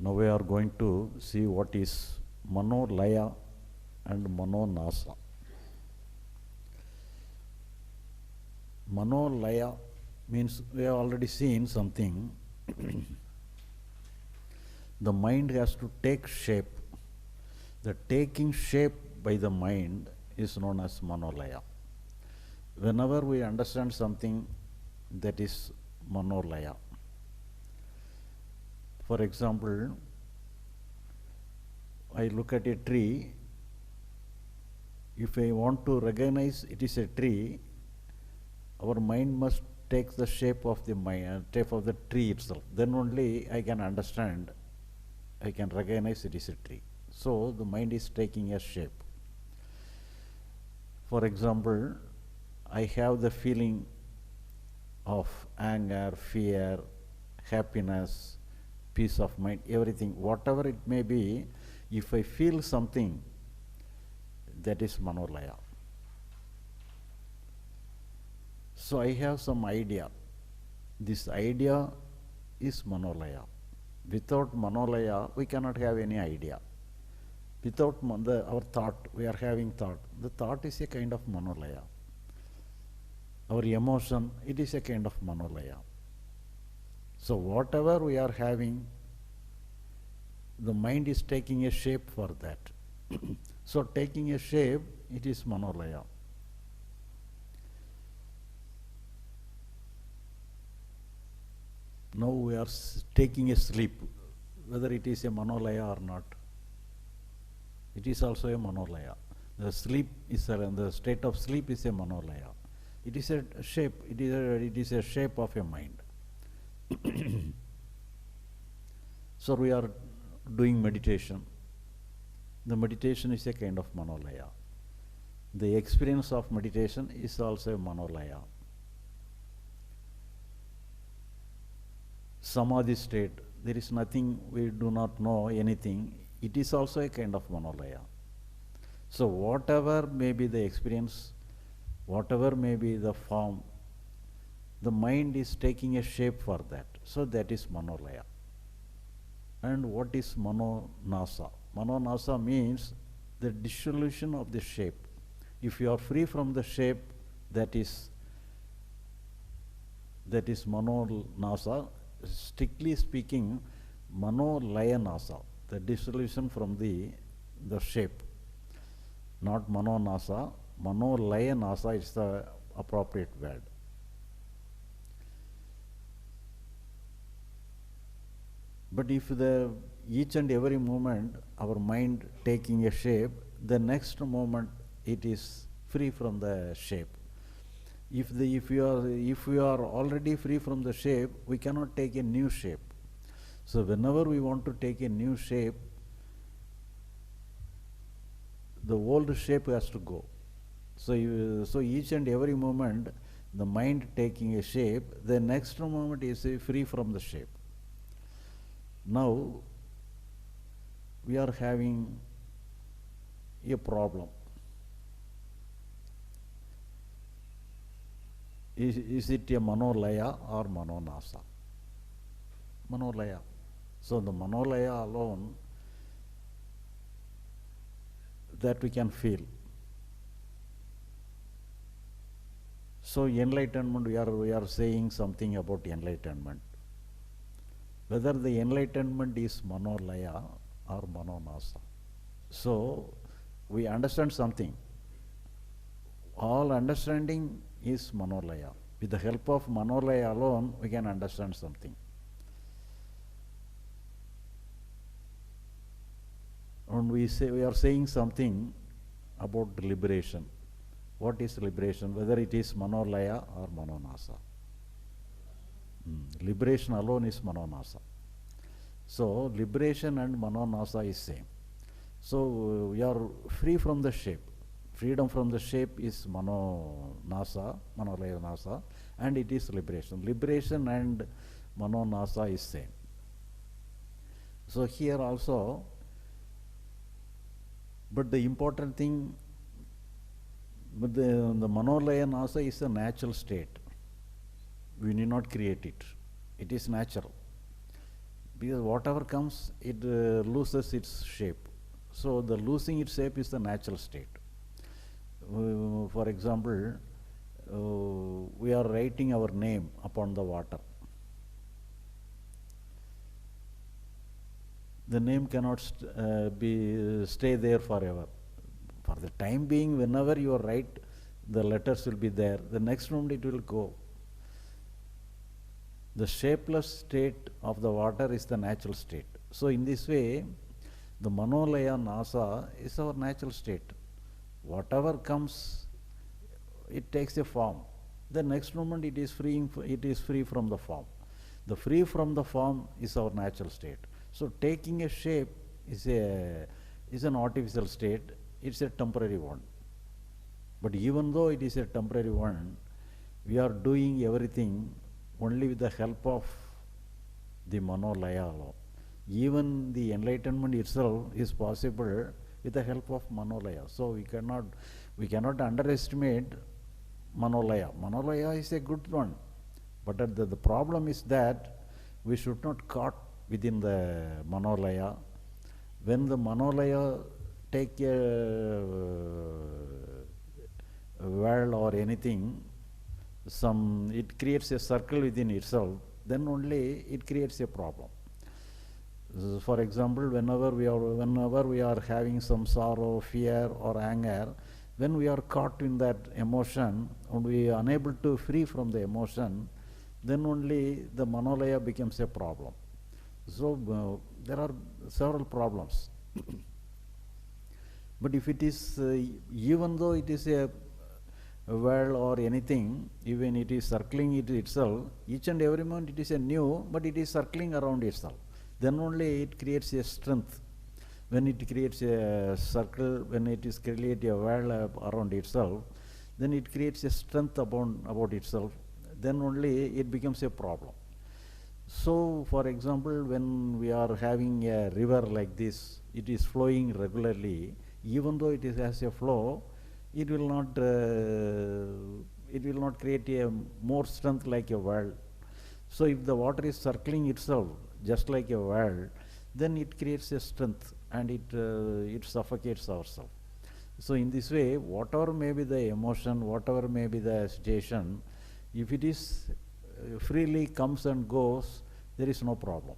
Now we are going to see what is ManoLaya and ManoNasa. ManoLaya means we have already seen something. The mind has to take shape. The taking shape by the mind is known as ManoLaya. Whenever we understand something, that is ManoLaya. For example, I look at a tree. If I want to recognize it is a tree, our mind must take the shape of the shape of the tree itself. Then only I can understand, I can recognize it is a tree. So the mind is taking a shape. For example, I have the feeling of anger, fear, happiness, peace of mind, everything, whatever it may be. If I feel something, that is ManoLaya. So I have some idea. This idea is ManoLaya. Without ManoLaya, we cannot have any idea. Without our thought, we are having thought. The thought is a kind of ManoLaya. Our emotion, it is a kind of ManoLaya. So whatever we are having, the mind is taking a shape for that. So taking a shape, it is ManoLaya. Now we are taking a sleep, whether it is a ManoLaya or not. It is also a ManoLaya. The sleep is the state of sleep is a ManoLaya. It is a shape. It is a shape of a mind. So we are doing meditation. The meditation is a kind of ManoLaya. The experience of meditation is also a ManoLaya. Samadhi state, there is nothing, we do not know anything. It is also a kind of ManoLaya. So whatever may be the experience, whatever may be the form, the mind is taking a shape for that. So that is ManoLaya. And what is ManoNasa? ManoNasa means the dissolution of the shape. If you are free from the shape, that is ManoNasa. Strictly speaking, ManoLaya-nasa, the dissolution from the shape. Not ManoNasa. ManoLaya-nasa is the appropriate word. But if each and every moment our mind taking a shape, the next moment it is free from the shape. If we are already free from the shape, we cannot take a new shape. So whenever we want to take a new shape, the old shape has to go. So each and every moment, the mind taking a shape, the next moment is free from the shape. Now we are having a problem. Is it a ManoLaya or ManoNasa? ManoLaya. So the ManoLaya alone, that we can feel. So enlightenment, we are saying something about enlightenment. Whether the enlightenment is ManoLaya or ManoNasa. So we understand something. All understanding is ManoLaya. With the help of ManoLaya alone, we can understand something. And we are saying something about liberation. What is liberation? Whether it is ManoLaya or ManoNasa. Liberation alone is ManoNasa. So liberation and ManoNasa is same. So we are free from the shape. Freedom from the shape is ManoNasa, ManoLaya-nasa, and it is liberation. Liberation and ManoNasa is same. So here also, but the important thing, but the ManoLaya-nasa is a natural state. We need not create it. It is natural. because whatever comes, it loses its shape. So the losing its shape is the natural state. For example, we are writing our name upon the water. The name cannot stay there forever. For the time being, whenever you write, the letters will be there. The next moment it will go. The shapeless state of the water is the natural state. So in this way, the ManoLaya Nasa is our natural state. Whatever comes, it takes a form. The next moment it is free from the form. The free from the form is our natural state. So taking a shape is an artificial state. It's a temporary one. But even though it is a temporary one, we are doing everything only with the help of the ManoLaya law. Even the enlightenment itself is possible with the help of ManoLaya. So we cannot underestimate ManoLaya. ManoLaya is a good one, but the problem is that we should not caught within the ManoLaya. When the ManoLaya take a well or anything, it creates a circle within itself, then only it creates a problem. For example, whenever we are having some sorrow, fear or anger, when we are caught in that emotion and we are unable to free from the emotion, then only the ManoLaya becomes a problem. So there are several problems. But if it is, even though it is a well or anything, even it is circling itself, each and every moment it is a new, but it is circling around itself. Then only it creates a strength. When it creates a circle, when it is create a well around itself, then it creates a strength about itself. Then only it becomes a problem. So, for example, when we are having a river like this, it is flowing regularly. Even though it has a flow, it will not create a more strength like a well. So if the water is circling itself just like a well, then it creates a strength and it suffocates ourselves. So in this way, whatever may be the emotion, whatever may be the situation, if it is freely comes and goes, there is no problem.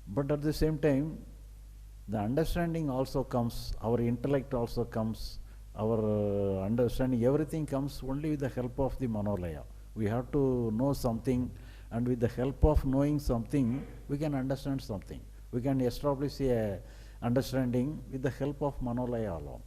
But at the same time, the understanding also comes, our intellect also comes, our understanding, everything comes only with the help of the ManoLaya. We have to know something, and with the help of knowing something, we can understand something. We can establish a understanding with the help of ManoLaya alone.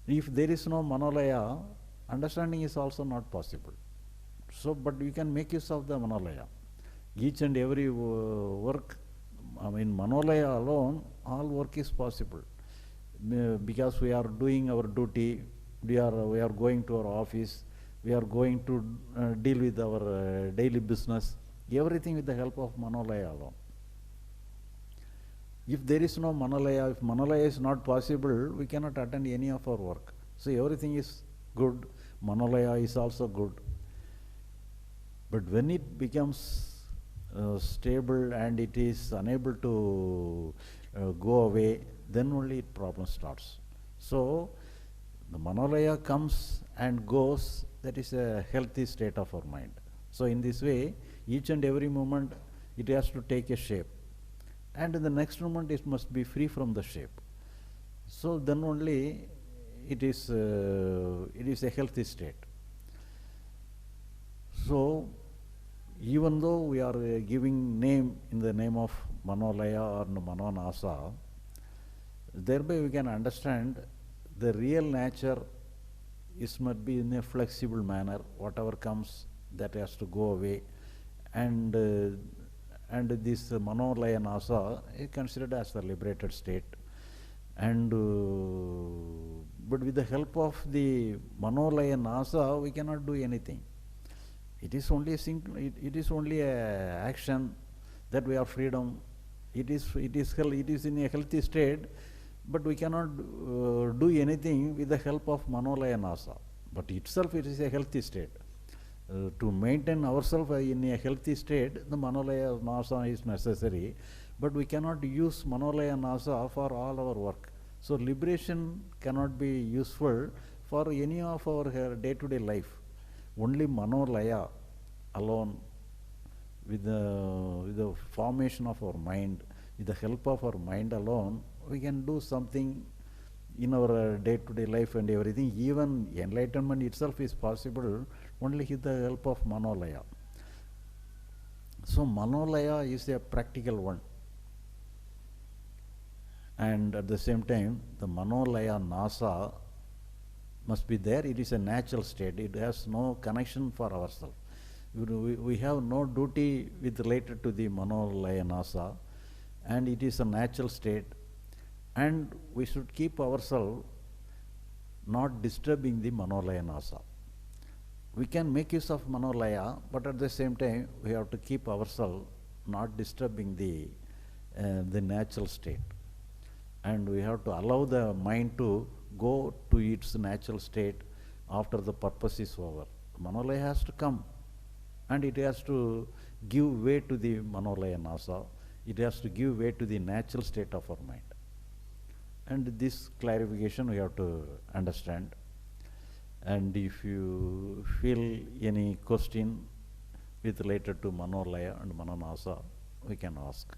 If there is no ManoLaya, understanding is also not possible. So, but we can make use of the ManoLaya. Each and every work, ManoLaya alone, all work is possible. Because we are doing our duty, we are going to our office, we are going to deal with our daily business, everything with the help of ManoLaya alone. If there is no ManoLaya, if ManoLaya is not possible, we cannot attend any of our work. So everything is good, ManoLaya is also good. But when it becomes stable and it is unable to go away, then only problem starts. So the ManoLaya comes and goes, that is a healthy state of our mind. So in this way, each and every moment it has to take a shape, and in the next moment it must be free from the shape. So then only it is a healthy state. So even though we are giving name in the name of ManoLaya or ManoNasa, thereby we can understand the real nature must be in a flexible manner. Whatever comes, that has to go away, and this ManoLaya Nasa is considered as the liberated state. And but with the help of the ManoLaya Nasa, we cannot do anything. It is only a action that we are freedom. It is in a healthy state, but we cannot do anything with the help of ManoLaya Nasa. But itself it is a healthy state. To maintain ourselves in a healthy state, the ManoLaya NASA is necessary, but we cannot use ManoLaya NASA for all our work. So liberation cannot be useful for any of our day-to-day life. Only ManoLaya alone, with the formation of our mind, with the help of our mind alone, we can do something in our day-to-day life and everything. Even enlightenment itself is possible only with the help of ManoLaya. So ManoLaya is a practical one, and at the same time the ManoLaya NASA must be there. It is a natural state. It has no connection for ourselves. We have no duty with related to the ManoLaya NASA, and it is a natural state, and we should keep ourselves not disturbing the ManoLaya NASA. We can make use of ManoLaya, but at the same time we have to keep ourselves not disturbing the natural state, and we have to allow the mind to go to its natural state after the purpose is over. ManoLaya has to come, and it has to give way to the ManoLaya NASA. It has to give way to the natural state of our mind. And this clarification we have to understand. And if you feel any question with related to ManoLaya and ManoNasa, we can ask.